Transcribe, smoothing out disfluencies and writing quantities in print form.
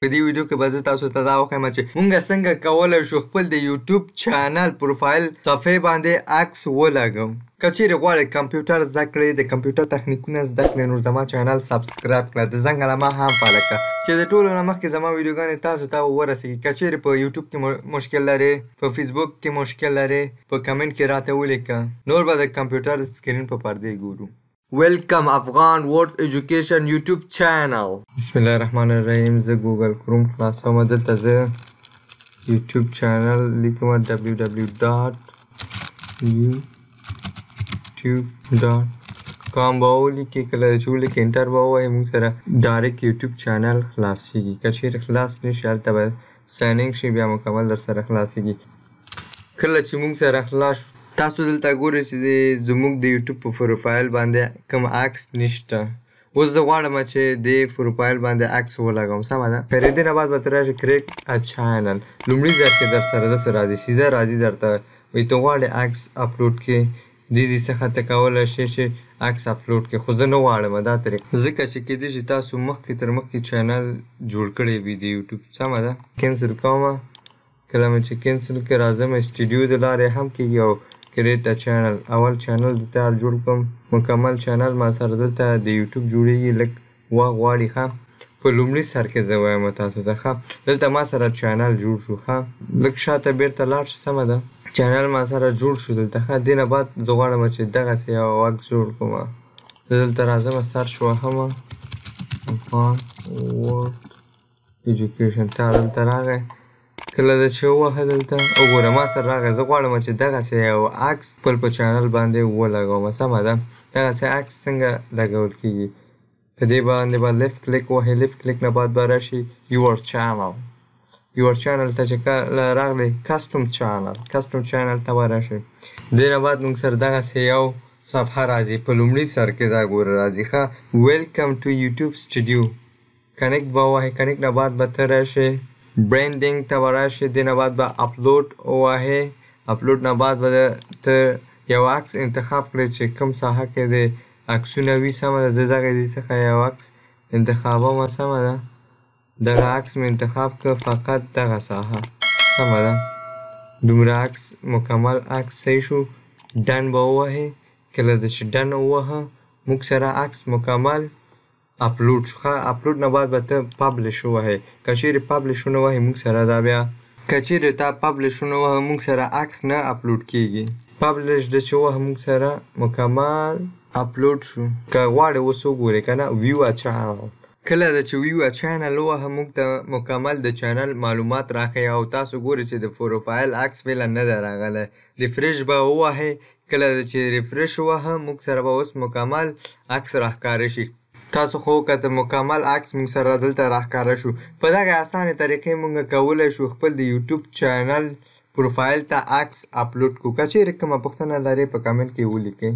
په دې ویډیو کې به زه تاسو ته دا وښیم چې مونږ څنګه کولی شو خپل د یوټیوب چینل پروفایل صفحې باندې عکس ولګو. که چیرې غواړئ کمپیوټر زده کړئ، د کمپیوټر تخنیکونه زده کړئ، نو زما چینل سبسکرایب کړه، د زنګ علامه هم فالو کړه چې د ټولو نه مخکې زما ویډیوګانې تاسو ته ورسېږي. که چیرې په یوټیوب کې مشکل لرئ، په فیسبوک کې مشکل لرئ، په کمنټ کې راته ولیکه، نور به د کمپیوټر سکرین په پردې ګورو. ویلکم افغان ورډ ایجوکیشن یوټیوب چینل. بسم الله الرحمن الرحیم. زه ګوګل کروم خلاصوم. دلته زه یوټیوب چینل لیکم www.youtube.com به ولیکئ. کله چې ولیکئ انټر به ووایئ، موږ سره ډایرکټ یوټیوب چینل خلاصېږي. که چیرې خلاص نه شي هلته به ساینینګ شي، بیا مکمل در سره خلاصېږي. کله چې موږ سره خلاص شو، تاسو دلته ګورئ چې زموږ د یوټیوب په پروفایل باندې کوم عکس نشته. اوس زه غواړم چې د پروفایل باندې عکس ولګوم. سمه ده. پرېدې نه بعد به ته راشې کریټ ا چینل. لومړي ځل کې در سره داسې راځي، سیده راځي درته وایي ته غواړې عکس اپلوډ کړې. دې ځای څخه ته کولی شې چې عکس اپلوډ کړې، خو زه نه غواړم دا طریقه، ځکه چې کیدای شي تاسو مخکې تر مخکې چینل جوړ کړی وي د یوټیوب. سمه ده. کینسل کومه. کله مې چې کینسل کړې راځم سټوډیو د لارې هم کېږي او کریټ ا چینل. اول چینل د تیار جوړ کړم، مکمل چینل ما سره دلته د یوټیوب جوړېږي. لږ وخت غواړي. ښه په لومړي سر کې زه وایم تاسو ته. ښه دلته ما سره چینل جوړ شو. ښه لږ شاته بیرته لاړ شه. سمه ده. چینل ما سره جوړ شو دلته. ښه دې نه بعد زه غواړم چې دغسې یو عکس جوړ کړم. زه دلته راځم سرچ وهم افغان ورډ ایجوکیشن. تا دلته راغی. کله د چې ووهه دلته وګوره ما سره راغی. زه غواړم چې دغسې یو عکس خپل په چینل باندې ولګوم. سمه ده. دغسې عکس څنګه لګول کېږي؟ په دې باندې به لیفټ کلیک وهئ. لیفټ کلیک نه بعد به راشي یور چینل. یور چینل ته چې کله راغلی کسټم چینل. کسټم چینل ته به راشئ. دې نه بعد موږ سره دغسې یو صفحه راځي. په لومړي سر کې دا ګوره راځي. ښه ویلکم ټو یوټیوب سټوډیو. کنیکټ به ووهئ. کنیکټ نه بعد به ته راشئ برینډینګ ته به راشئ. دې نه بعد به اپلوډ ووهئ. اپلوډ نه بعد به ته یو عکس انتخاب کړئ چې کوم ساحه کې د عکسونه وي. سمه ده. زه دغه ځای څخه یو عکس انتخابوم. سمه ده. دغه عکس مې انتخاب کړ، فقط دغه ساحه. سمه ده. دومره عکس مکمل عکس صحیح شو. ډن به ووهئ. کله د چې ډن ووهه موږ سره عکس مکمل اپلوډ شو. ښه اپلوډ نه بعد به ته پبلش ووهئ. که چیرې پبلش ونه وهئ موږ سره دا بیا که چیرې تا پبلش ونه وهه موږ سره عکس نه اپلوډ کېږي. پبلش د چې ووهه موږ سره مکمل اپلوډ شو. که غواړئ اوس وګورئ که نه ویو ا چینل. کله د چې ویو ا چینل ووهه موږ ته مکمل د چینل معلومات راښیي او تاسو ګورئ چې د پروفایل عکس فعلا نه دی راغلی. ریفریش به ووهئ. کله د چې ریفریش ووهه موږ سره به اوس مکمل عکس راښکاره شي. تاسو خو وکته مکمل عکس موږ سره دلته راښکاره شو. په دغه اسانه طریقې موږ کولی شو خپل د یوټیوب چینل پروفایل ته عکس اپلوډ کړو. که چیرې کومه پوښتنه لرئ په کمنټ کې ولیکئ.